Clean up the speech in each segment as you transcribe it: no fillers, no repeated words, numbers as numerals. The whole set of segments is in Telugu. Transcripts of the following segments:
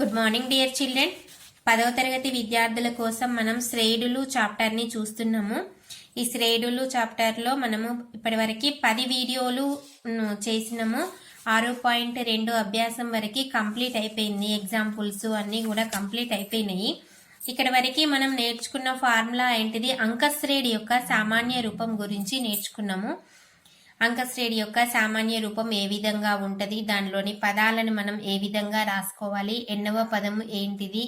Good morning dear children. 10వ తరగతి విద్యార్థుల కోసం మనం శ్రేణులు చాప్టర్ ని చూస్తున్నాము. ఈ శ్రేణులు చాప్టర్ లో మనము ఇప్పటివరకు 10 వీడియోలు చేసినాము. 6.2 అభ్యాసం వరకు కంప్లీట్ అయిపోయింది. ఎగ్జాంపుల్స్ అన్నీ కూడా కంప్లీట్ అయిపోయినాయి. ఇక్కడ వరకు మనం నేర్చుకున్న ఫార్ములా ఏంటిది, అంకశ్రేణి యొక్క సామాన్య రూపం గురించి నేర్చుకున్నాము. అంకశ్రేణి యొక్క సామాన్య రూపం ఏ విధంగా ఉంటది, దానిలోని పదాలను మనం ఏ విధంగా రాసుకోవాలి, ఎన్నవ పదము ఏంటిది,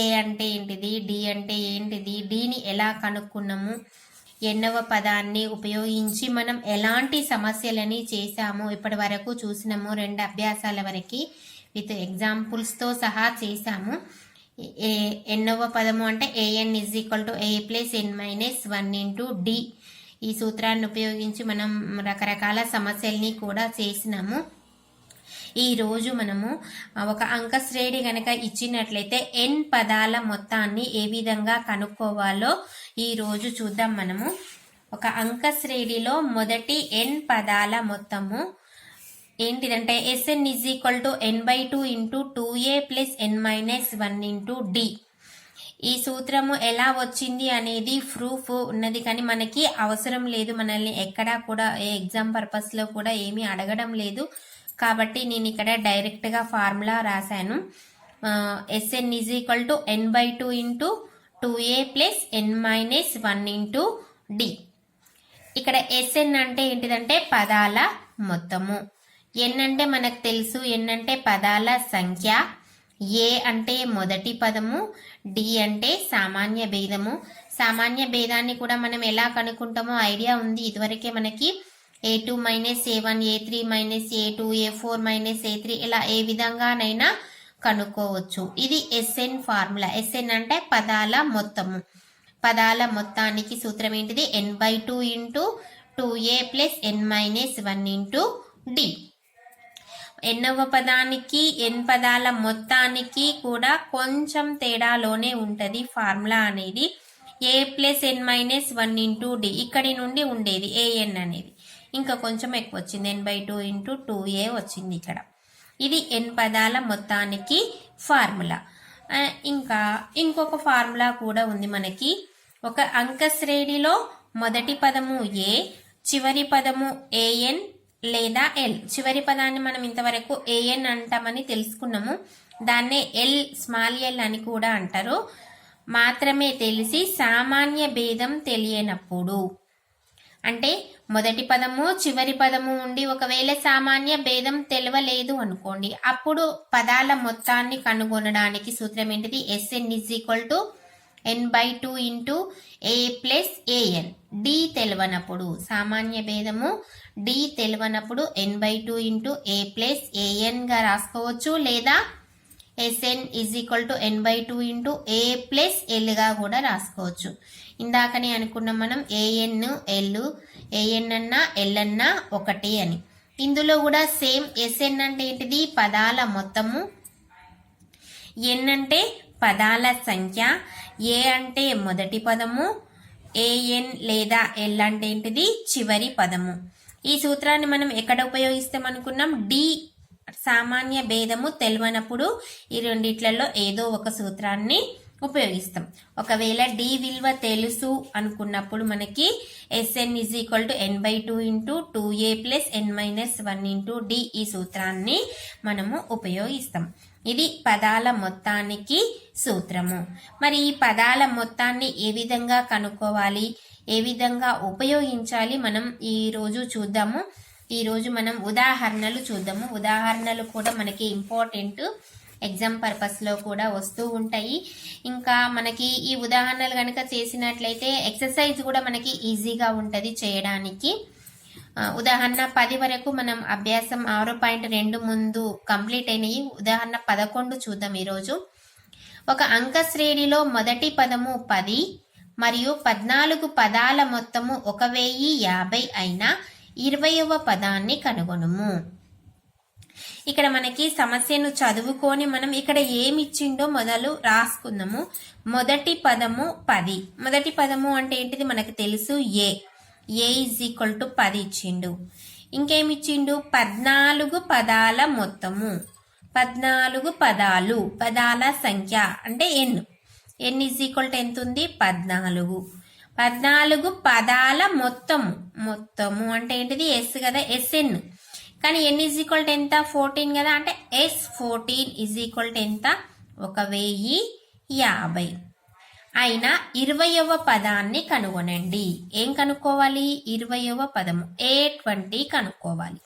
ఏ అంటే ఏంటిది, డి అంటే ఏంటిది, డిని ఎలా కనుక్కున్నాము, ఎన్నవ పదాన్ని ఉపయోగించి మనం ఎలాంటి సమస్యలని చేసాము ఇప్పటి వరకు చూసినాము. 2 అభ్యాసాల వరకు విత్ ఎగ్జాంపుల్స్ తో సహా చేసాము. ఎన్నవ పదము అంటే an = a + n - 1 × d. ఈ సూత్రాన్ని ఉపయోగించి మనం రకరకాల సమస్యల్ని కూడా చేసినాము. ఈ రోజు మనము ఒక అంకశ్రేణి గనక ఇచ్చినట్లయితే n పదాల మొత్తాన్ని ఏ విధంగా కనుక్కోవాలో ఈ రోజు చూద్దాం. మనము ఒక అంకశ్రేణిలో మొదటి n పదాల మొత్తము ఏంటిదంటే Sn = n/2 × 2a + n - 1 × d. ఈ సూత్రము ఎలా వచ్చింది అనేది ప్రూఫ్ ఉన్నది, కానీ మనకి అవసరం లేదు. మనల్ని ఎక్కడా కూడా ఎగ్జామ్ పర్పస్ లో కూడా ఏమీ అడగడం లేదు. కాబట్టి నేను ఇక్కడ డైరెక్ట్ గా ఫార్ములా రాశాను. Sn = n/2 × 2a + n - 1 × d. ఇక్కడ Sn అంటే ఏంటిదంటే పదాల మొత్తము. n అంటే మనకు తెలుసు, n అంటే పదాల సంఖ్య, ఏ అంటే మొదటి పదము, డి అంటే సామాన్య భేదము. సామాన్య భేదాన్ని కూడా మనం ఎలా కనుక్కుంటామో ఐడియా ఉంది. ఇదివరకే మనకి a2 - a1, a3 - a2, a4 - a3 ఇలా ఏ విధంగానైనా కనుక్కోవచ్చు. ఇది Sn ఫార్ములా. Sn అంటే పదాల మొత్తము. పదాల మొత్తానికి సూత్రం ఏంటిది, n/2 × 2a + n - 1 × d. ఎన్నవ పదానికి n పదాల మొత్తానికి కూడా కొంచెం తేడాలోనే ఉంటది ఫార్ములా అనేది. a + n - 1 × d ఇక్కడి నుండి ఉండేది an అనేది ఇంకా కొంచెం ఎక్కువ వచ్చింది, n/2 × 2a వచ్చింది ఇక్కడ. ఇది n పదాల మొత్తానికి ఫార్ములా. ఇంకా ఇంకొక ఫార్ములా కూడా ఉంది మనకి. ఒక అంకశ్రేణిలో మొదటి పదము a, చివరి పదము an లేదా l. చివరి పదాన్ని మనం ఇంతవరకు an అంటామని తెలుసుకున్నాము. దాన్నే స్మాల్ l అని కూడా అంటారు. మాత్రమే తెలిసి సామాన్య భేదం తెలియనప్పుడు, అంటే మొదటి పదము చివరి పదము ఉండి ఒకవేళ సామాన్య భేదం తెలియలేదు అనుకోండి, అప్పుడు పదాల మొత్తాన్ని కనుగొనడానికి సూత్రం ఏంటిది, Sn = n/2 × a + an. d తెలియనప్పుడు, సామాన్య భేదము d తెలియనప్పుడు n/2 × a + an గా రాసుకోవచ్చు, లేదా Sn = n/2 × a + l గా కూడా రాసుకోవచ్చు. ఇందాకనే అనుకున్నాం మనం an అన్నా l అన్నా ఒకటే అని. ఇందులో కూడా సేమ్. Sn అంటే ఏంటిది, పదాల మొత్తము, n అంటే పదాల సంఖ్య, a అంటే మొదటి పదము, an లేదా l అంటే ఏంటిది, చివరి పదము. ఈ సూత్రాన్ని మనం ఎక్కడ ఉపయోగిస్తాం అనుకున్నాం, డి సామాన్య భేదము తెలియనప్పుడు ఈ రెండిట్లలో ఏదో ఒక సూత్రాన్ని ఉపయోగిస్తాం. ఒకవేళ డి విలువ తెలుసు అనుకున్నప్పుడు మనకి Sn = n/2 × 2a + n - 1 × d ఈ సూత్రాన్ని మనము ఉపయోగిస్తాం. ఇది పదాల మొత్తానికి సూత్రము. మరి ఈ పదాల మొత్తాన్ని ఏ విధంగా కనుక్కోవాలి, ఏ విధంగా ఉపయోగించాలి మనం ఈ రోజు చూద్దాము. ఈ రోజు మనం ఉదాహరణలు చూద్దాము. ఉదాహరణలు కూడా మనకి ఇంపార్టెంట్, ఎగ్జామ్ పర్పస్ లో కూడా వస్తూ ఉంటాయి. ఇంకా మనకి ఈ ఉదాహరణలు కనుక చేసినట్లయితే ఎక్సర్సైజ్ కూడా మనకి ఈజీగా ఉంటది చేయడానికి. ఉదాహరణ 10 వరకు మనం అభ్యాసం 6.2 ముందు కంప్లీట్ అయినాయి. ఉదాహరణ 11 చూద్దాం ఈరోజు. ఒక అంకశ్రేణిలో మొదటి పదము 10 మరియు 14 పదాల మొత్తము 1050 అయిన 20వ పదాన్ని కనుగొనుము. ఇక్కడ మనకి సమస్యను చదువుకొని మనం ఇక్కడ ఏమి ఇచ్చిండో మొదలు రాసుకుందాము. మొదటి పదము 10. మొదటి పదము అంటే ఏంటిది మనకు తెలుసు, a = 10 ఇచ్చిండు. ఇంకేమిచ్చిండు, 14 పదాల మొత్తము. 14 పదాలు, పదాల సంఖ్య అంటే ఎన్. ఎన్ ఈజ్ ఈక్వల్ టు ఎంత ఉంది? 14. 14 పదాల మొత్తము అంటే ఏంటిది? ఎస్ కదా, ఎస్ఎన్. కానీ ఎన్ ఈజ్ ఈక్వల్ టు ఎంత? 14 కదా, అంటే S14 ఈజ్ ఈక్వల్ టు ఎంత? 1050. అయిన 20వ పదాన్ని కనుగొనండి. ఏం కనుక్కోవాలి? 20వ పదము A20 కనుక్కోవాలి.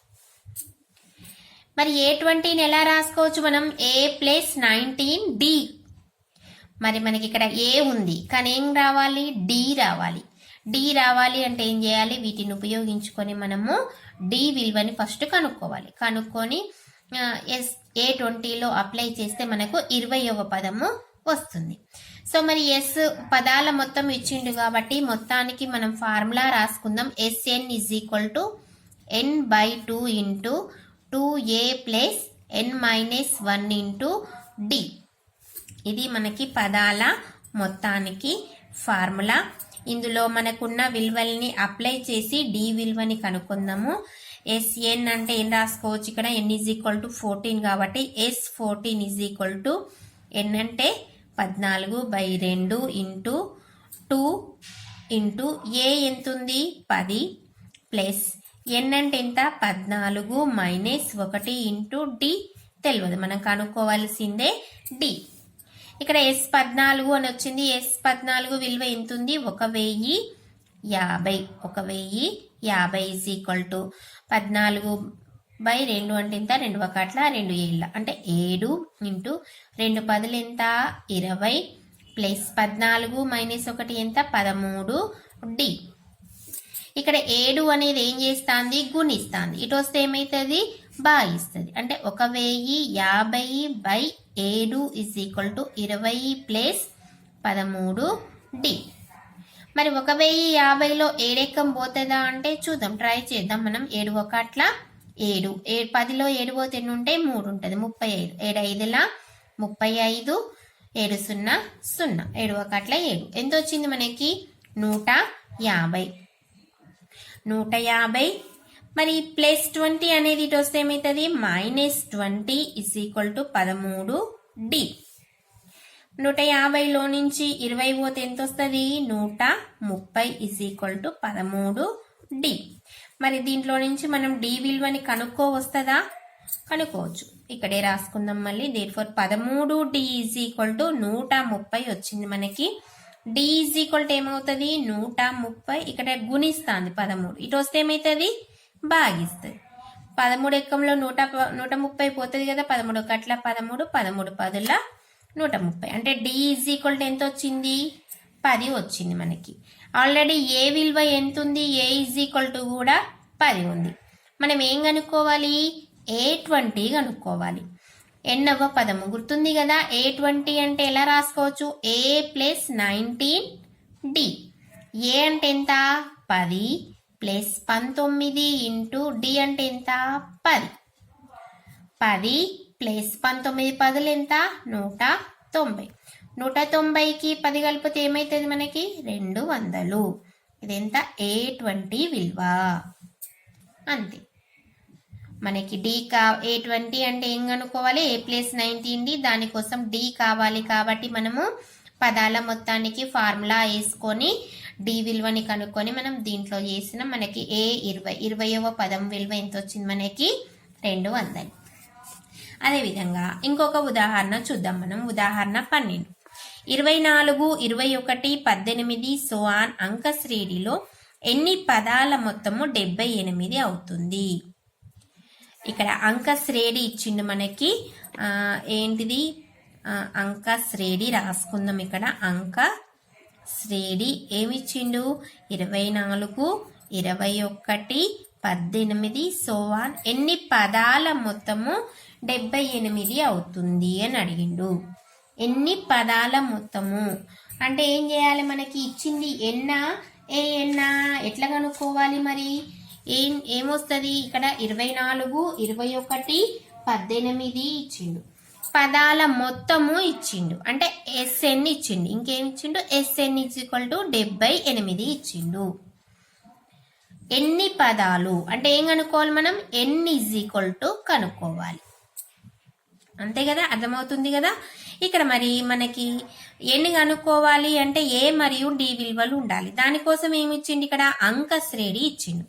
మరి A20ని ఎలా రాసుకోవచ్చు మనం? A+19D. మరి మనకి ఇక్కడ ఏ ఉంది, కానీ ఏం రావాలి? డి రావాలి. డి రావాలి అంటే ఏం చేయాలి? వీటిని ఉపయోగించుకొని మనము డి విలువని ఫస్ట్ కనుక్కోవాలి. కనుక్కొని A20లో అప్లై చేస్తే మనకు 20వ పదము వస్తుంది. సో మరి ఎస్ పదాల మొత్తం ఇచ్చిండు కాబట్టి మొత్తానికి మనం ఫార్ములా రాసుకుందాం. SN is equal to N/2 into 2A plus N-1 into d. ఇది మనకి పదాల మొత్తానికి ఫార్ములా. ఇందులో మనకున్న విలువల్ని అప్లై చేసి డి విలువని కనుక్కుందాము. SN అంటే ఏం రాసుకోవచ్చు? ఇక్కడ N ఈజ్ ఈక్వల్ టు 14 కాబట్టి S14 is equal to N అంటే 14/2 ఇంటూ 2 ఇంటూ ఏ ఎంత ఉంది? 10 ప్లస్ N అంటే ఎంత? 14 మైనస్ 1 ఇంటూ డి తెలియదు, మనం కనుక్కోవాల్సిందే డి. ఇక్కడ S14 అని వచ్చింది. S14 విలువ ఎంత ఉంది? 1050. 1050 ఈజ్ ఈక్వల్ టు 14/2 అంటే ఎంత? 2 1 2 7 అంటే 7 ఇంటూ 2 10 ఎంత? 20 ప్లస్ 14 మైనస్ 1 ఎంత? 13 డి. ఇక్కడ 7 అనేది ఏం చేస్తుంది? గుణిస్తుంది. ఇటు వస్తే ఏమైతుంది? భాగిస్తుంది. అంటే 1050/7 is equal to 20 plus 13 D. మరి 1050లో 7 ఎక్కం పోతుందా అంటే చూద్దాం, ట్రై చేద్దాం మనం. 7 1 7, 10లో 7 పోతే ఎన్ని ఉంటాయి? 3 ఉంటుంది. 35. 7 5ల 35, 7 0 0, 7 1 7. ఎంత వచ్చింది మనకి? 150. 150 మరి ప్లస్ 20 అనేది ఇటు వస్తే ఏమవుతుంది? -20 ఈజ్ ఈక్వల్ టు 13 డి. 150లో నుంచి 20 పోతే ఎంత వస్తుంది? 130 ఈజ్ ఈక్వల్ టు 13 డి. మరి దీంట్లో నుంచి మనం డి విలువని కనుక్కోవస్తుందా? కనుక్కోవచ్చు. ఇక్కడే రాసుకుందాం మళ్ళీ. Therefore 13 D is equal to 130 వచ్చింది మనకి. డి ఈజ్ ఈక్వల్ టు ఏమవుతుంది? 130. ఇక్కడ గుణిస్తుంది 13. ఇటు వస్తే ఏమవుతుంది? భాగిస్తుంది. 13 ఎక్కంలో 130 పోతుంది కదా. 13 1 13, 13 10ల 130 అంటే డి ఈజ్ ఈక్వల్ టు ఎంత వచ్చింది? 10 వచ్చింది మనకి. ఆల్రెడీ ఏ విలువ ఎంత ఉంది? ఏ ఈజ్ ఈక్వల్ టు కూడా 10 ఉంది. మనం ఏం కనుక్కోవాలి? A20 కనుక్కోవాలి. ఎన్నవ పదము గుర్తుంది కదా. A20 అంటే ఎలా రాసుకోవచ్చు? A+19D. ఏ అంటే ఎంత? 10 ప్లస్ 19 ఇంటూ డి అంటే ఎంత? 10. 10 ప్లస్ 19 10లు ఎంత? 190. 190కి 10 కలిపితే ఏమైతుంది మనకి? 200. ఇదెంత? A20 విలువ. అంతే. మనకి డి A20 అంటే ఏం కనుక్కోవాలి? A+19D. దానికోసం డి కావాలి కాబట్టి మనము పదాల మొత్తానికి ఫార్ములా వేసుకొని డి విలువని కనుక్కొని మనం దీంట్లో చేసిన మనకి A20వ పదం విలువ ఎంత వచ్చింది మనకి? 200. అదేవిధంగా ఇంకొక ఉదాహరణ చూద్దాం మనం. ఉదాహరణ 12. 24, 21, 18 సోఆన్ అంక శ్రేణిలో ఎన్ని పదాల మొత్తము 78 అవుతుంది? ఇక్కడ అంక శ్రేణి ఇచ్చిండు మనకి. ఏంటిది? అంక శ్రేణి రాసుకుందాం. ఇక్కడ అంక శ్రేణి ఏమిచ్చిండు? 24, 21, 18 సోవాన్ ఎన్ని పదాల మొత్తము 78 అవుతుంది అని అడిగిండు. ఎన్ని పదాల మొత్తము అంటే ఏం చేయాలి? మనకి ఇచ్చింది ఎన్నా ఏ ఎన్నా ఎట్లా కనుక్కోవాలి? మరి ఏమొస్తుంది? ఇక్కడ 24, 21, 18 ఇచ్చిండు. పదాల మొత్తము ఇచ్చిండు అంటే SN ఇచ్చిండు. ఇంకేం ఇచ్చిండు? SN ఈజ్ ఈక్వల్ టు 78 ఇచ్చిండు. ఎన్ని పదాలు అంటే ఏం కనుక్కోవాలి మనం? N ఈజ్ ఈక్వల్ టు కనుక్కోవాలి. అంతే కదా, అర్థమవుతుంది కదా. ఇక్కడ మరి మనకి ఎన్ని కనుక్కోవాలి అంటే ఏ మరియు డి విలువలు ఉండాలి. దానికోసం ఏమి ఇచ్చిండు, ఇక్కడ అంక శ్రేణి ఇచ్చిండు.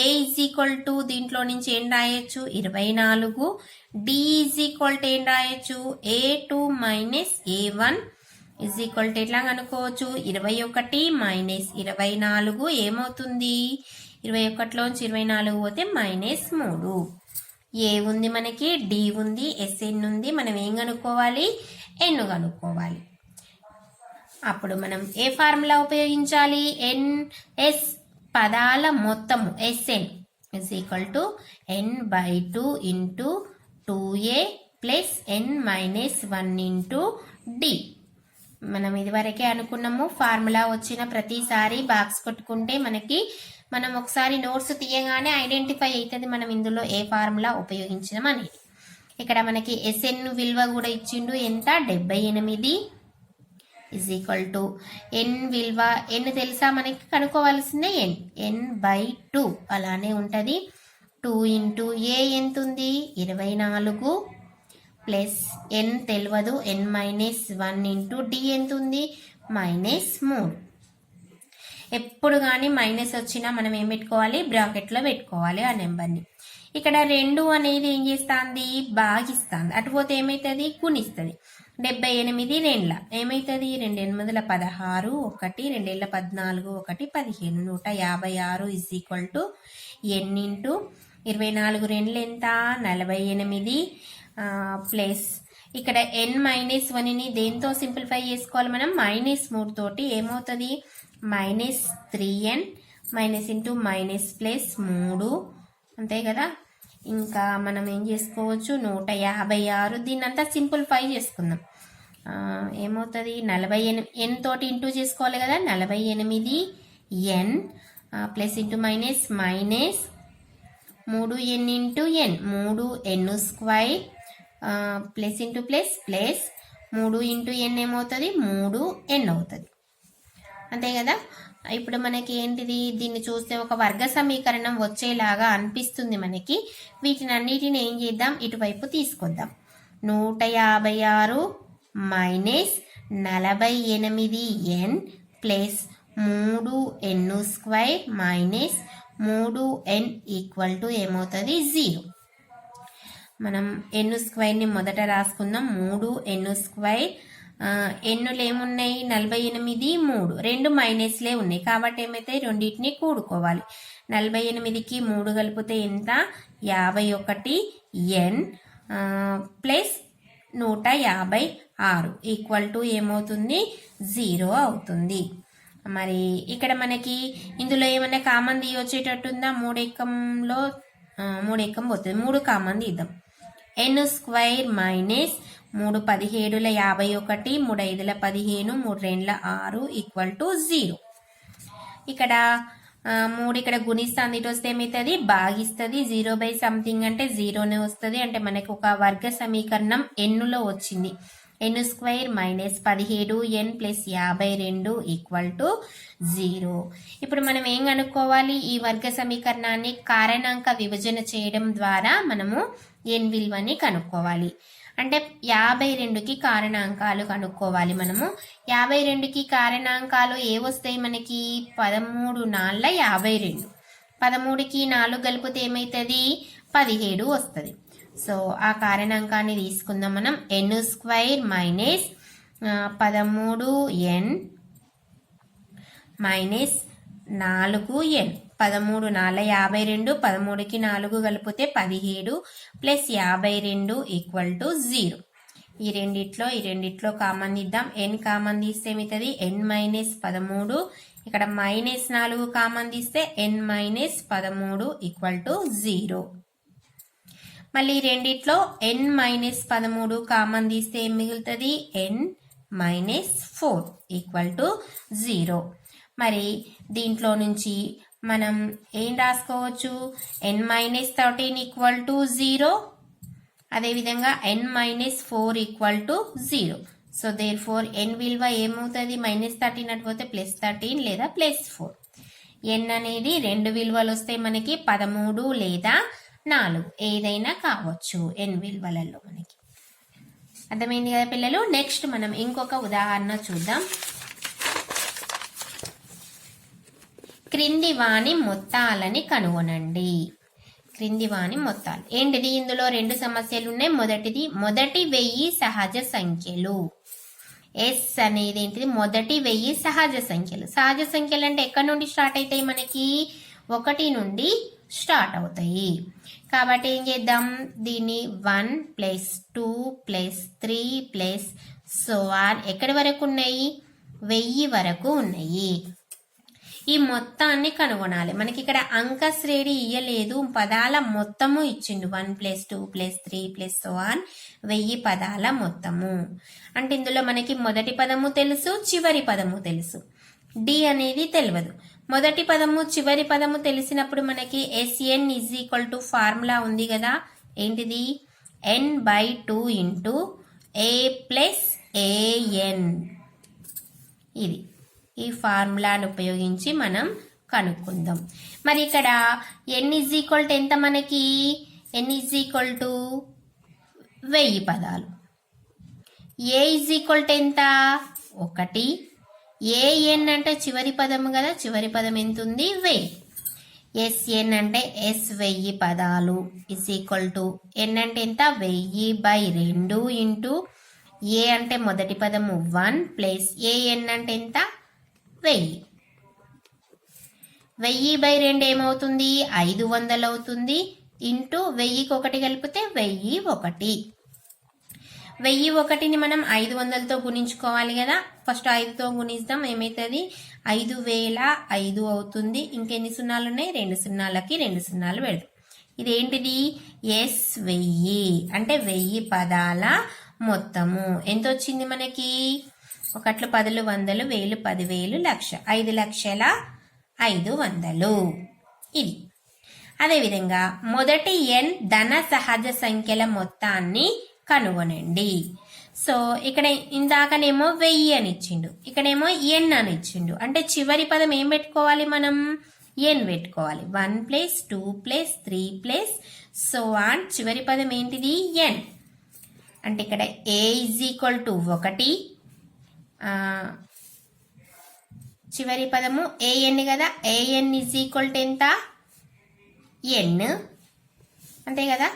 ఏ ఈజ్ ఈక్వల్ టు దీంట్లో నుంచి ఏం రాయొచ్చు 24, డి ఈజ్ ఈక్వల్ టు ఏం రాయొచ్చు A2 minus A1 is equal to ఎట్లా కనుక్కోవచ్చు 21 మైనస్ 24 ఏమవుతుంది 21లోంచి 24 పోతే -3. ఏ ఉంది మనకి, డి ఉంది, ఎస్ఎన్ ఉంది. మనం ఏం కనుక్కోవాలి, ఎన్ కనుక్కోవాలి. అప్పుడు మనం ఏ ఫార్ములా ఉపయోగించాలి, ఎన్ఎస్ పదాల మొత్తము SN is equal to n/2 into 2a plus n-1 into D. మనం ఇదివరకే అనుకున్నాము, ఫార్ములా వచ్చిన ప్రతిసారి బాక్స్ కొట్టుకుంటే మనం ఒకసారి నోట్స్ తీయగానే ఐడెంటిఫై అవుతుంది మనం ఇందులో ఏ ఫార్ములా ఉపయోగించడం అనేది. ఇక్కడ మనకి ఎస్ఎన్ విలువ కూడా ఇచ్చిండు, ఎంత 78 ఇజ్ ఈక్వల్ టు ఎన్ విలువ, ఎన్ తెలుసా మనకి, కనుక్కోవాల్సిందే n/2 అలానే ఉంటుంది. 2 ఇంటూ ఏ ఎంత ఉంది 24 ప్లస్ ఎన్ తెలియదు n-1 ఇంటూ డి ఎంత ఉంది -3. ఎప్పుడు కానీ మైనస్ వచ్చినా మనం ఏం పెట్టుకోవాలి, బ్రాకెట్లో పెట్టుకోవాలి ఆ నెంబర్ని. ఇక్కడ 2 అనేది ఏం చేస్తుంది, భాగిస్తుంది. అటుపోతే ఏమవుతుంది, గుణిస్తుంది. 78 2 ఏమవుతుంది, 2 8 16, 1 2 14, 1 15, 156 is equal to N into 24 2 ఎంత 48 ప్లస్ ఇక్కడ n-1ని దేంతో సింప్లిఫై చేసుకోవాలి మనం, -3 తోటి. ఏమవుతుంది -3n minus into minus plus 3 అంతే కదా. ఇంకా మనం ఏం చేసుకోవచ్చు 156, దీన్ని అంతా సింప్లిఫై చేసుకుందాం. ఏమవుతుంది 48 n తోటి ఇంటూ చేసుకోవాలి కదా, 48n plus into minus 3n into n 3n² plus into plus 3 into n ఏమవుతుంది 3n అవుతుంది, అంతే కదా. ఇప్పుడు మనకి ఏంటిది, దీన్ని చూస్తే ఒక వర్గ సమీకరణం వచ్చేలాగా అనిపిస్తుంది మనకి. వీటిని అన్నిటిని ఏం చేద్దాం, ఇటువైపు తీసుకొద్దాం. 156 minus 48n plus 3n² minus 3n equal to ఏమవుతుంది 0. మనం n² మొదట రాసుకుందాం. 3n². ఎన్నులు ఏమున్నాయి 48 3, 2 మైనస్లే ఉన్నాయి కాబట్టి ఏమైతే రెండింటిని కూడుకోవాలి. 48కి 3 కలిపితే ఎంత 51n ప్లస్ 156 ఈక్వల్ టు ఏమవుతుంది 0 అవుతుంది. మరి ఇక్కడ మనకి ఇందులో ఏమైనా కామన్ తీయొచ్చేటట్టుందా, 3 ఎక్కంలో 3 ఎక్కం పోతుంది, 3 కామన్ తీద్దాం. n² minus 3 17 51, 3 5 15, 3 2 6 equal to 0. ఇక్కడ 3 ఇక్కడ గుణిస్తుంది, ఇటు వస్తే ఏమవుతుంది భాగిస్తుంది. 0/something అంటే 0నే వస్తుంది. అంటే మనకి ఒక వర్గ సమీకరణం ఎన్నులో వచ్చింది. n² minus 17n plus 52 equal to 0. ఇప్పుడు మనం ఏం కనుక్కోవాలి, ఈ వర్గ సమీకరణాన్ని కారణాంక విభజన చేయడం ద్వారా మనము n విలువని కనుక్కోవాలి. అంటే 52కి కారణాంకాలు కనుక్కోవాలి మనము. 52కి కారణాంకాలు ఏ వస్తాయి మనకి 13 4 52. 13కి 4 కలిపితే ఏమవుతుంది 17 వస్తుంది. సో ఆ కారణాంకాన్ని తీసుకుందాం మనం. n² minus 13n minus 4n. 13 4 52, 13కి 4 కలిపితే 17 ప్లస్ 52 ఈక్వల్ టు 0. ఈ రెండిట్లో కామన్ తీద్దాం. n కామన్ తీస్తే ఏమవుతుంది n-13. ఇక్కడ -4 కామన్ తీస్తే n-13 ఈక్వల్ టు 0. మళ్ళీ రెండిట్లో n-13 కామన్ తీస్తే ఏం మిగులుతుంది n-4 ఈక్వల్ టు 0. మరి దీంట్లో నుంచి మనం ఏం రాసుకోవచ్చు n-13 ఈక్వల్ టు 0, అదేవిధంగా n-4 equal to 0. So therefore n విలువ ఏమవుతుంది -13 అటుపోతే +13 లేదా +4. n అనేది 2 విలువలు వస్తే మనకి 13 లేదా 4 ఏదైనా కావచ్చు n విలువలలో మనకి. అర్థమైంది కదా పిల్లలు. నెక్స్ట్ మనం ఇంకొక ఉదాహరణ చూద్దాం. క్రింది వాణి మొత్తాలని కనుగొనండి. క్రింది వాణి మొత్తాలు ఏంటిది? ఇందులో రెండు సమస్యలు ఉన్నాయి. మొదటి 1000 సహజ సంఖ్యలు. ఎస్ అనేది ఏంటిది? మొదటి 1000 సహజ సంఖ్యలు. సహజ సంఖ్యలు అంటే ఎక్కడి నుండి స్టార్ట్ అవుతాయి? మనకి 1 నుండి స్టార్ట్ అవుతాయి. కాబట్టి ఏం చేద్దాం? దీన్ని 1 + 2 + 3 + సో ఆన్ ఎక్కడి వరకు ఉన్నాయి? 1000 వరకు ఉన్నాయి. ఈ మొత్తాన్ని కనుగొనాలి. మనకి ఇక్కడ అంక శ్రేణి ఇయ్యలేదు, పదాల మొత్తము ఇచ్చిండు. 1 + 2 + 3 + సో ఆన్ 1000 పదాల మొత్తము. అంటే ఇందులో మనకి మొదటి పదము తెలుసు, చివరి పదము తెలుసు. డి అనేది తెలియదు. మొదటి పదము చివరి పదము తెలిసినప్పుడు మనకి SN = ఫార్ములా ఉంది కదా. ఏంటిది? n/2 × a + an. ఇది ఈ ఫార్ములాను ఉపయోగించి మనం కనుక్కుందాం. మరి ఇక్కడ n = ఎంత? మనకి n = 1000 పదాలు. a = ఎంత? 1. an అంటే చివరి పదము కదా. చివరి పదం ఎంత ఉంది? 1000. SN అంటే S1000 పదాలు = n అంటే ఎంత? 1000/2 × a అంటే మొదటి పదము 1 + an అంటే ఎంత? 1000. 1000/2 ఏమవుతుంది? 500 అవుతుంది. ఇంటూ 1000కి 1 కలిపితే 1001. 1001ని మనం 500తో గుణించుకోవాలి కదా. ఫస్ట్ 5తో గుణిస్తాం. ఏమవుతుంది? 5005 అవుతుంది. ఇంకెన్ని సున్నాలు ఉన్నాయి? 2 సున్నాలకి 2 సున్నాలు పెడతాం. ఇదేంటిది? S1000 అంటే 1000 పదాల మొత్తము. ఎంత వచ్చింది మనకి? 1 10 100 1000 10,000 లక్ష 5,00,500. ఇది. అదేవిధంగా మొదటి n ధన సహజ సంఖ్యల మొత్తాన్ని కనుగొనండి. సో ఇక్కడ ఇందాకనేమో 1000 అని ఇచ్చిండు, ఇక్కడేమో n అని ఇచ్చిండు. అంటే చివరి పదం ఏం పెట్టుకోవాలి? మనం n పెట్టుకోవాలి. 1 + 2 + 3 + సో ఆన్ చివరి పదం ఏంటిది? n. అంటే ఇక్కడ a = 1, చివరి పదము an కదా. an = ఎంత? n అంతే కదా.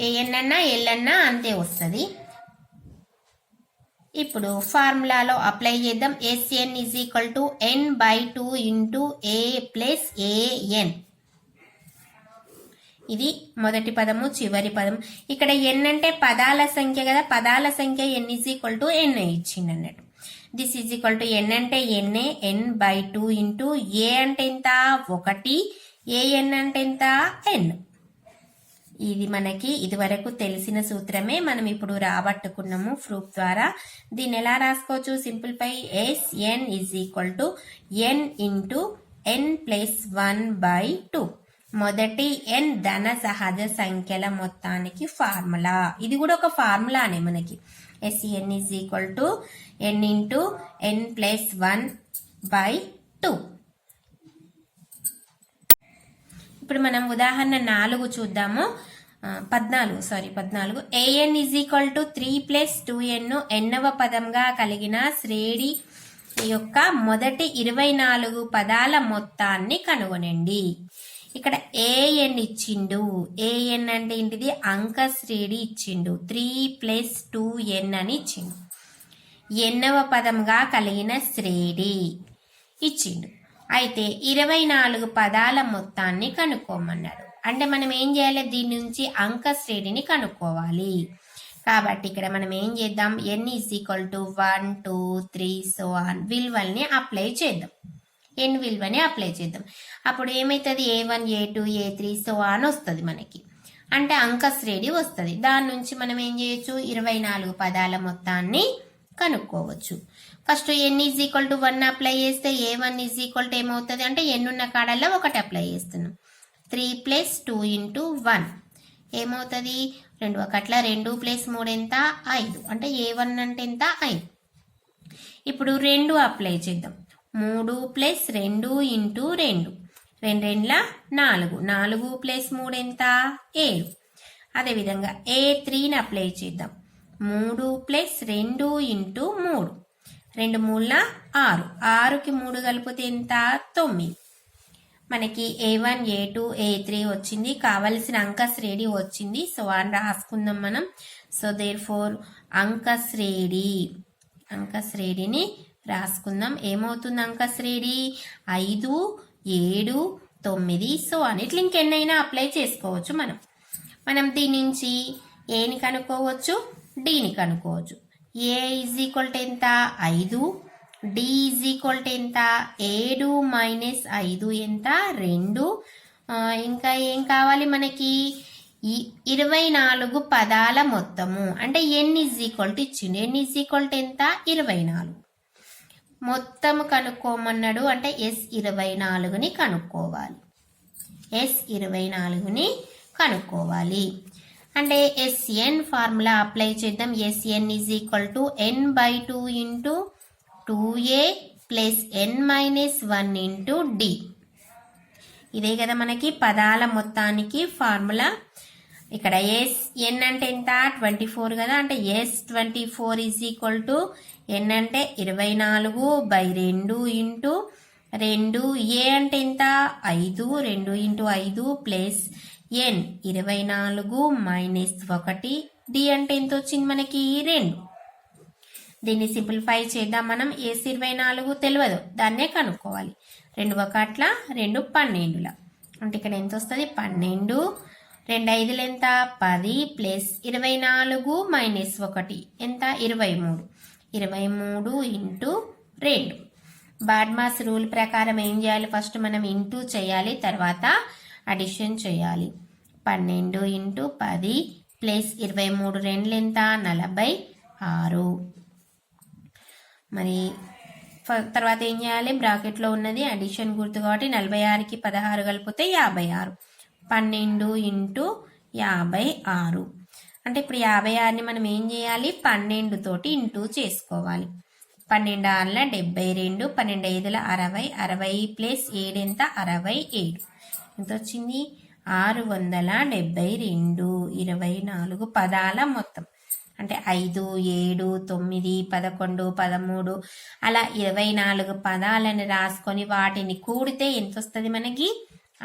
an అన్నా l అన్నా అంతే వస్తుంది. ఇప్పుడు ఫార్ములాలో అప్లై చేద్దాం. SN = n/2 × a + an. ఇది మొదటి పదము, చివరి పదము. ఇక్కడ n అంటే పదాల సంఖ్య కదా. పదాల సంఖ్య n = n ఇచ్చిండు అన్నట్టు. దిస్ = n అంటే n, n/2 × a అంటే ఎంత? 1, an అంటే ఎంత? n. ఇది మనకి ఇదివరకు తెలిసిన సూత్రమే. మనం ఇప్పుడు రాబట్టుకున్నాము ప్రూఫ్ ద్వారా. దీన్ని ఎలా రాసుకోవచ్చు? సింప్లిఫై. SN = n × n + 1/2. మొదటి n ధన సహజ సంఖ్యల మొత్తానికి ఫార్ములా. ఇది కూడా ఒక ఫార్ములానే మనకి. SN = n × n + 1/2. ఇప్పుడు మనం ఉదాహరణ 4 చూద్దాము. 14. an = 3 + 2n nవ పదంగా కలిగిన శ్రేణి యొక్క మొదటి 24 పదాల మొత్తాన్ని కనుగొనండి. ఇక్కడ an ఇచ్చిండు. an అంటే ఏంటిది? అంక శ్రేణి ఇచ్చిండు. 3 + 2n అని ఇచ్చిండు. ఎన్నవ పదంగా కలిగిన శ్రేణి ఇచ్చిండు. అయితే 24 పదాల మొత్తాన్ని కనుక్కోమన్నాడు. అంటే మనం ఏం చేయాలి? దీని నుంచి అంక శ్రేణిని కనుక్కోవాలి. కాబట్టి ఇక్కడ మనం ఏం చేద్దాం? n = 1 2 3 సో ఆన్ విలువల్ని అప్లై చేద్దాం. n విలువని అప్లై చేద్దాం. అప్పుడు ఏమవుతుంది? a1 a2 a3 so on వస్తుంది మనకి. అంటే అంక శ్రేణి వస్తుంది. దాని నుంచి మనం ఏం చేయొచ్చు? 24 పదాల మొత్తాన్ని కనుక్కోవచ్చు. ఫస్ట్ n = 1 అప్లై చేస్తే a1 = ఏమవుతుంది? అంటే n ఉన్న కాడల్లో 1 అప్లై చేస్తున్నాం. 3 + 2 × 1 ఏమవుతుంది? 2 1 2 + 3 ఎంత? 5. అంటే a1 అంటే ఎంత? 5. ఇప్పుడు 2 అప్లై చేద్దాం. 3 + 2 × 2 2 2 4 4 + 3 ఎంత? 7. అదేవిధంగా a3ని అప్లై చేద్దాం. 3 ప్లస్ 2 ఇంటూ 3, 2 మూల 6, 6కి 3 కలిపితే ఎంత 9. మనకి A1 A2 A3 వచ్చింది, కావలసిన అంక శ్రేణి వచ్చింది. సో అని రాసుకుందాం మనం. సో దేర్ ఫోర్ అంక శ్రేణిని రాసుకుందాం. ఏమవుతుంది అంక శ్రేణి 5 7 9. సో అని ఇట్లా ఇంకెన్నైనా అప్లై చేసుకోవచ్చు. మనం దీని నుంచి ఏని కనుక్కోవచ్చు, డిని కనుక్కోవచ్చు. ఏ ఈజ్ ఈక్వల్ టు ఎంత 5, డి ఈజ్ ఈక్వల్ టు ఎంత 7 మైనస్ 5 ఎంత 2. ఇంకా ఏం కావాలి మనకి 24 పదాల మొత్తము. అంటే ఎన్ ఈజ్ ఈక్వల్ టు ఇచ్చిండు. ఎన్ ఈజ్ ఈక్వల్ టు ఎంత 24. మొత్తము కనుక్కోమన్నాడు అంటే S24ని కనుక్కోవాలి. S24ని కనుక్కోవాలి అంటే SN ఫార్ములా అప్లై చేద్దాం. SN is equal to n/2 into 2a plus n-1 into d. ఇదే కదా మనకి పదాల మొత్తానికి ఫార్ములా. ఇక్కడ ఎన్ అంటే ఎంత 24 కదా, అంటే S24 ఈజ్ ఈక్వల్ టు ఎన్ అంటే 24/2 ఇంటూ 2, ఏ అంటే ఎంత 5, 2 ఇంటూ 5 ప్లస్ ఎన్ 24 మైనస్ 1, డి అంటే ఎంత వచ్చింది మనకి 2. దీన్ని సింప్లిఫై చేద్దాం మనం. S24 తెలియదు, దాన్నే కనుక్కోవాలి. 2 1 2 12 అంటే ఇక్కడ ఎంత వస్తుంది 12, 2 5 ఎంత 10 ప్లస్ 24 మైనస్ 1 ఎంత 23, 23 ఇంటూ 2. బాడ్మాస్ రూల్ ప్రకారం ఏం చేయాలి, ఫస్ట్ మనం ఇంటూ చేయాలి, తర్వాత అడిషన్ చేయాలి. 12 ఇంటూ 10 ప్లస్ 23 2 ఎంత 46. మరి తర్వాత ఏం చేయాలి, బ్రాకెట్లో ఉన్నది అడిషన్ గుర్తు కాబట్టి 46కి 16 కలిపితే 56. 12 ఇంటూ 56 అంటే ఇప్పుడు 56ని మనం ఏం చేయాలి 12 తోటి ఇంటూ చేసుకోవాలి. 12 6 72, 12 5 60, 60 ప్లస్ 7 ఎంత 67. ఎంత వచ్చింది 672. 24 పదాల మొత్తం అంటే 5 7 9 11 13 అలా 24 పదాలను రాసుకొని వాటిని కూడితే ఎంత వస్తుంది మనకి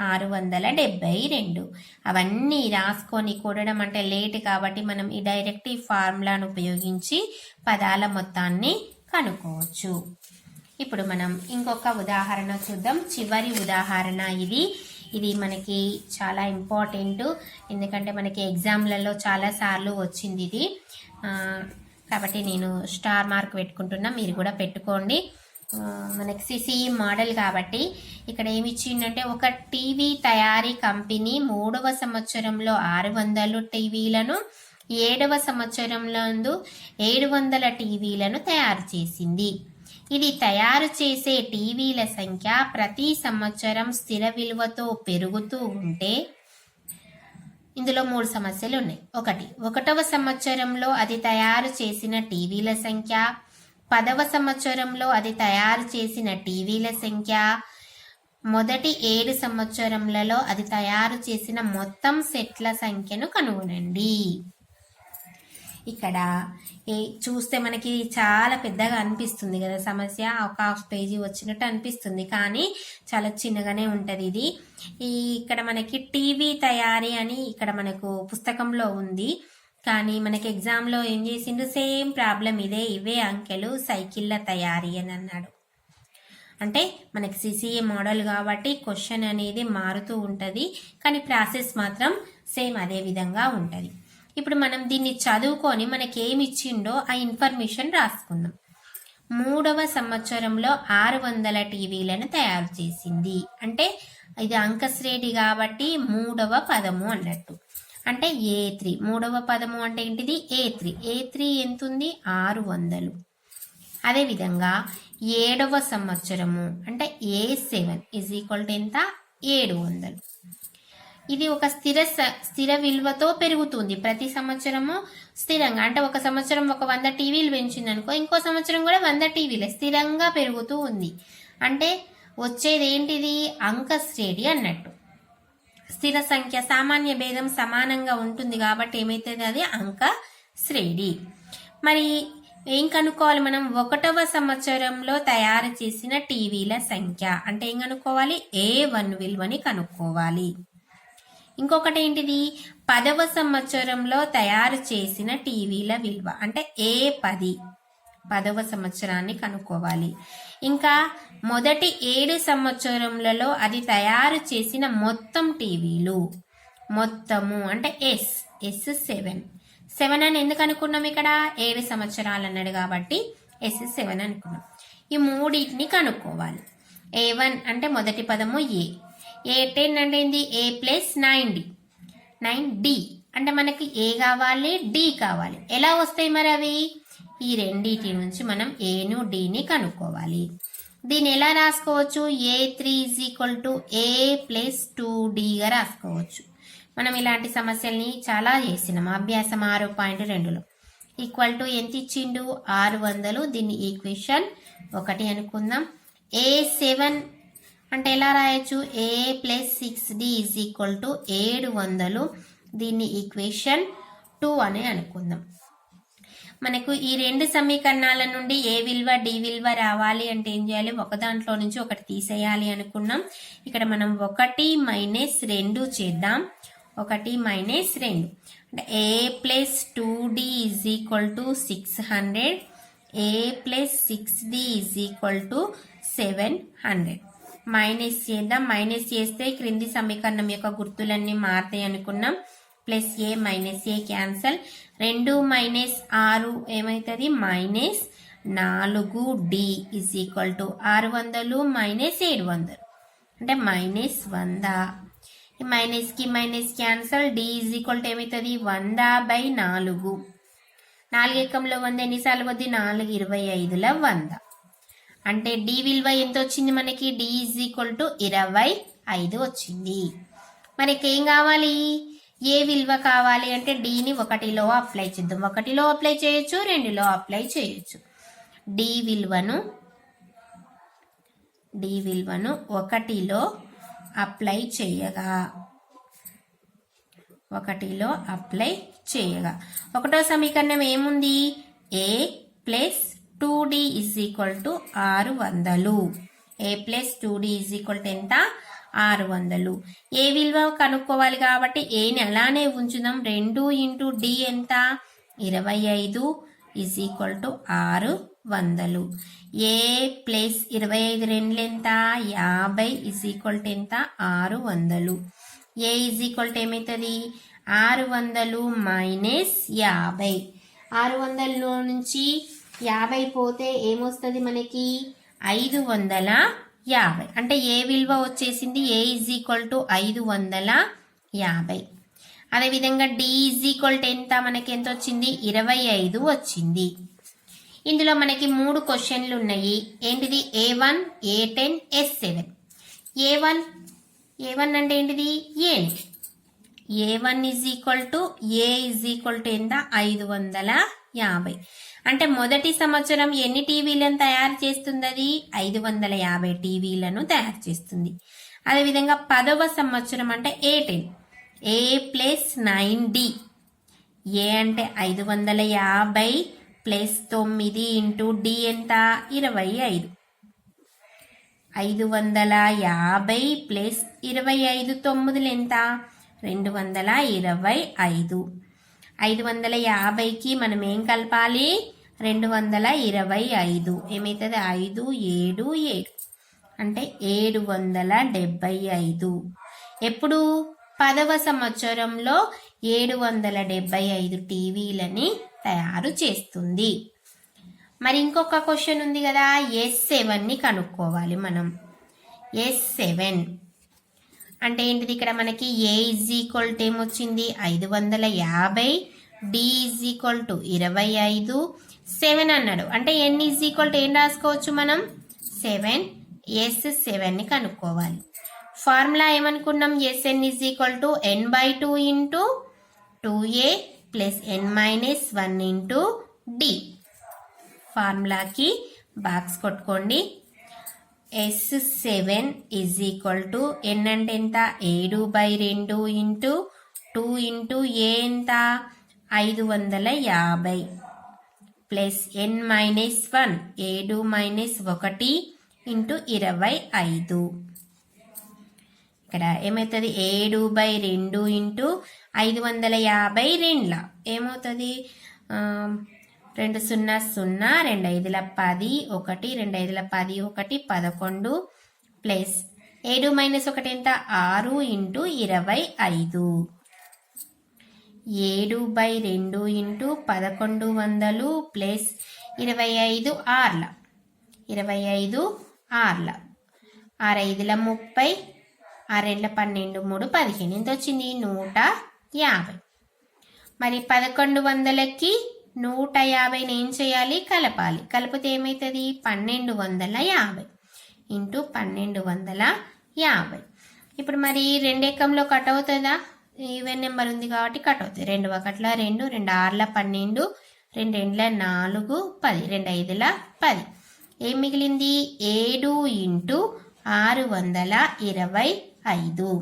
672. అవన్నీ రాసుకొని కూడడం అంటే లేట్ కాబట్టి మనం ఈ డైరెక్ట్ ఈ ఫార్ములాను ఉపయోగించి పదాల మొత్తాన్ని కనుక్కోవచ్చు. ఇప్పుడు మనం ఇంకొక ఉదాహరణ చూద్దాం. చివరి ఉదాహరణ ఇది మనకి చాలా ఇంపార్టెంట్, ఎందుకంటే మనకి ఎగ్జామ్లలో చాలాసార్లు వచ్చింది ఇది. కాబట్టి నేను స్టార్ మార్క్ పెట్టుకుంటున్నా, మీరు కూడా పెట్టుకోండి. మనకి సిసిఈ మోడల్ కాబట్టి ఇక్కడ ఏమి ఇచ్చిందంటే ఒక టీవీ తయారీ కంపెనీ 3వ సంవత్సరంలో 600 టీవీలను, 7వ సంవత్సరంలో 700 టీవీలను తయారు చేసింది. ఇది తయారు చేసే టీవీల సంఖ్య ప్రతి సంవత్సరం స్థిర విలువతో పెరుగుతూ ఉంటే ఇందులో 3 సమస్యలు ఉన్నాయి. 1వ సంవత్సరంలో అది తయారు చేసిన టీవీల సంఖ్య, 10వ సంవత్సరంలో అది తయారు చేసిన టీవీల సంఖ్య, మొదటి 7 సంవత్సరములలో అది తయారు చేసిన మొత్తం సెట్ల సంఖ్యను కనుగొనండి. ఇక్కడ చూస్తే మనకి చాలా పెద్దగా అనిపిస్తుంది కదా సమస్య, ఒక హాఫ్ పేజీ వచ్చినట్టు అనిపిస్తుంది, కానీ చాలా చిన్నగానే ఉంటుంది ఇది. ఇక్కడ మనకి టీవీ తయారీ అని ఇక్కడ మనకు పుస్తకంలో ఉంది, కానీ మనకి ఎగ్జామ్లో ఏం చేసిండు సేమ్ ప్రాబ్లం ఇవే అంకెలు సైకిళ్ళ తయారీ అని అన్నాడు. అంటే మనకి సిసిఏ మోడల్ కాబట్టి క్వశ్చన్ అనేది మారుతూ ఉంటుంది, కానీ ప్రాసెస్ మాత్రం సేమ్ అదే విధంగా ఉంటుంది. ఇప్పుడు మనం దీన్ని చదువుకొని మనకి ఏమి ఇచ్చిండో ఆ ఇన్ఫర్మేషన్ రాసుకుందాం. 3వ సంవత్సరంలో 600 టీవీలను తయారు చేసింది అంటే ఇది అంకశ్రేణి కాబట్టి 3వ పదము అన్నట్టు. అంటే A3 3వ పదము అంటే ఏంటిది A3 ఎంత ఉంది 600. అదేవిధంగా 7వ సంవత్సరము అంటే A7 ఈజ్ ఈక్వల్ టు ఎంత 700. ఇది ఒక స్థిర విలువతో పెరుగుతుంది ప్రతి సంవత్సరము స్థిరంగా. అంటే ఒక సంవత్సరం ఒక 100 టీవీలు పెంచింది అనుకో, ఇంకో సంవత్సరం కూడా 100 టీవీలు స్థిరంగా పెరుగుతూ ఉంది. అంటే వచ్చేది ఏంటిది అంకశ్రేణి అన్నట్టు. స్థిర సంఖ్య సామాన్య భేదం సమానంగా ఉంటుంది కాబట్టి ఏమైతుంది అది అంక శ్రేణి. మరి ఏం కనుక్కోవాలి మనం? 1వ సంవత్సరంలో తయారు చేసిన టీవీల సంఖ్య అంటే ఏం కనుక్కోవాలి? A1 విలువని కనుక్కోవాలి. ఇంకొకటి ఏంటిది? 10వ సంవత్సరంలో తయారు చేసిన టీవీల విలువ అంటే A10, 10వ సంవత్సరాన్ని కనుక్కోవాలి. ఇంకా మొదటి 7 సంవత్సరములలో అది తయారు చేసిన మొత్తం టీవీలు, మొత్తము అంటే S7 అని ఎందుకు అనుకున్నాం? ఇక్కడ 7 సంవత్సరాలు అన్నాడు కాబట్టి S7 అనుకున్నాం. ఈ మూడింటిని కనుక్కోవాలి. A1 అంటే మొదటి పదము A10 అంటే ఏంది? A+9D, 9D అంటే మనకి A కావాలి, D కావాలి. ఎలా వస్తాయి మరి అవి? ఈ రెండింటి నుంచి మనం Aను Dని కనుక్కోవాలి. దీన్ని ఎలా రాసుకోవచ్చు? A3 A+2Dగా రాసుకోవచ్చు. మనం ఇలాంటి సమస్యల్ని చాలా చేసినాం అభ్యాసం 6.2లో. ఈక్వల్ టు ఎంత ఇచ్చిండు? 600. దీన్ని ఈక్వేషన్ 1 అనుకుందాం. A7 అంటే ఎలా రాయొచ్చు? A+6D 700. దీన్ని ఈక్వేషన్ 2 అని అనుకుందాం. మనకు ఈ రెండు సమీకరణాల నుండి ఏ విలువ డి విలువ రావాలి అంటే ఏం చేయాలి? ఒక దాంట్లో నుంచి ఒకటి తీసేయాలి అనుకున్నాం. ఇక్కడ మనం 1 - 2 చేద్దాం. 1 - 2 అంటే A+2D 600, A+6D 700. మైనస్ చేద్దాం. మైనస్ చేస్తే క్రింది సమీకరణం యొక్క గుర్తులన్నీ మారుతాయి అనుకున్నాం. Plus A minus A cancel. 2 - 6 ఏమవుతుంది? -4D 600 - 700 అంటే -100. ఈ మైనస్ కి మైనస్ క్యాన్సల్. D ఏమవుతుంది? 100/4. 4 ఎక్కంలో 100 ఎన్నిసార్లు వద్ది? 4 25ల 100 అంటే D విలువ ఎంత వచ్చింది మనకి? D 25 వచ్చింది. మనకి ఏం కావాలి? ఏ విలువ కావాలి అంటే Dని 1లో అప్లై చేద్దాం. 1లో అప్లై చేయొచ్చు, 2లో అప్లై చేయొచ్చు. D విలువను 1లో అప్లై చేయగా 1వ సమీకరణం ఏముంది? A+2D 600. A+2D ఎంత? 600. ఏ విలువ కనుక్కోవాలి కాబట్టి ఏని అలానే ఉంచుదాం. 2 × D ఎంత? 25 600. A+25 2 ఎంత? 50 ఎంత? 600. A ఏమవుతుంది? 600 - 50. 600లో నుంచి 50 పోతే ఏమొస్తుంది మనకి? 550 అంటే ఏ విలువ వచ్చేసింది? A 550. అదేవిధంగా D ఎంత? మనకి ఎంత వచ్చింది? 25 వచ్చింది. ఇందులో మనకి 3 క్వశ్చన్లు ఉన్నాయి. ఏంటిది? A1, A10, S7. A1 అంటే ఏంటిది? A1 A ఎంత? 550. అంటే మొదటి సంవత్సరం ఎన్ని టీవీలను తయారు చేస్తుంది? అది 550 టీవీలను తయారు చేస్తుంది. అదేవిధంగా 10వ సంవత్సరం అంటే A10, A+9D. A అంటే 550 + 9 × D ఎంత? 25. 550 + 25 9 ఎంత? 225. 550కి మనం ఏం కలపాలి? 225. ఏమవుతుంది? 5 7 7 అంటే 775. ఎప్పుడు? 10వ సంవత్సరంలో 775 టీవీలని తయారు చేస్తుంది. మరి ఇంకొక క్వశ్చన్ ఉంది కదా, S7ని కనుక్కోవాలి మనం. S7 అంటే ఏంటిది? ఇక్కడ మనకి A ఏమొచ్చింది? 550, D 25, 7 అన్నాడు. అంటే N ఏం రాసుకోవచ్చు మనం? 7. S7ని కనుక్కోవాలి. ఫార్ములా ఏమనుకున్నాం? Sn n/2 × 2A + n - 1 × D. ఫార్ములాకి box కొట్టుకోండి. S7 n అంటే ఎంత? 7/2 × 2 × A ఎంత? 550. Plus n-1 7 - 1 into 25. ఇక్కడ ఏమవుతుంది 7/2 ఇంటూ 552 ఏమవుతుంది 2 0 0 2 5 10 1 2 5 10 1 11 ప్లస్ 7 - 1 ఎంత 6 ఇంటూ 25. 7/2 ఇంటూ 1100 ప్లస్ 25 ఆర్ల 25 ఆర్ల 6 5 30 6 2 12 3 15 ఎంత వచ్చింది 150. మరి 1100కి 150ని ఏం చేయాలి కలపాలి. కలిపితే ఏమవుతుంది 1250 ఇంటూ 1250. ఇప్పుడు మరి 2 ఎకంలో కట్ అవుతుందా ఈవెన్ నెంబర్ ఉంది కాబట్టి కట్ అవుతుంది. 2 1 2 2 6 12 2 2 4 10 2 5 10 ఏం మిగిలింది 7 ఇంటూ 625.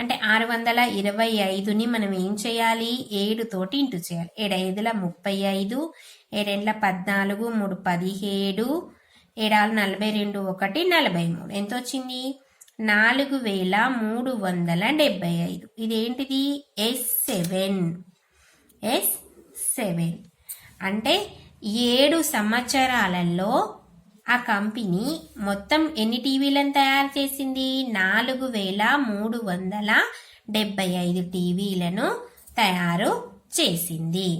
అంటే 625ని మనం ఏం చేయాలి 7 తోటి ఇంటూ చేయాలి. 7 5 35 7 2 14 3 17 7 42 1 43 ఎంత వచ్చింది 4375. ఇదేంటిది S7 అంటే 7 సంవత్సరాలలో ఆ కంపెనీ మొత్తం ఎన్ని టీవీలను తయారు చేసింది 4375 టీవీలను తయారు చేసింది.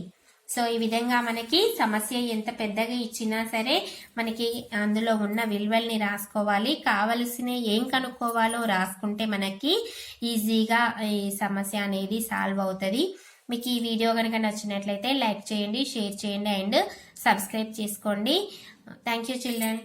సో ఈ విధంగా మనకి సమస్య ఎంత పెద్దగా ఇచ్చినా సరే మనకి అందులో ఉన్న విలువల్ని రాసుకోవాలి. కావలసిన ఏం కనుక్కోవాలో రాసుకుంటే మనకి ఈజీగా ఈ సమస్య అనేది సాల్వ్ అవుతుంది. మీకు ఈ వీడియో కనుక నచ్చినట్లయితే లైక్ చేయండి, షేర్ చేయండి అండ్ సబ్స్క్రైబ్ చేసుకోండి. Thank you children.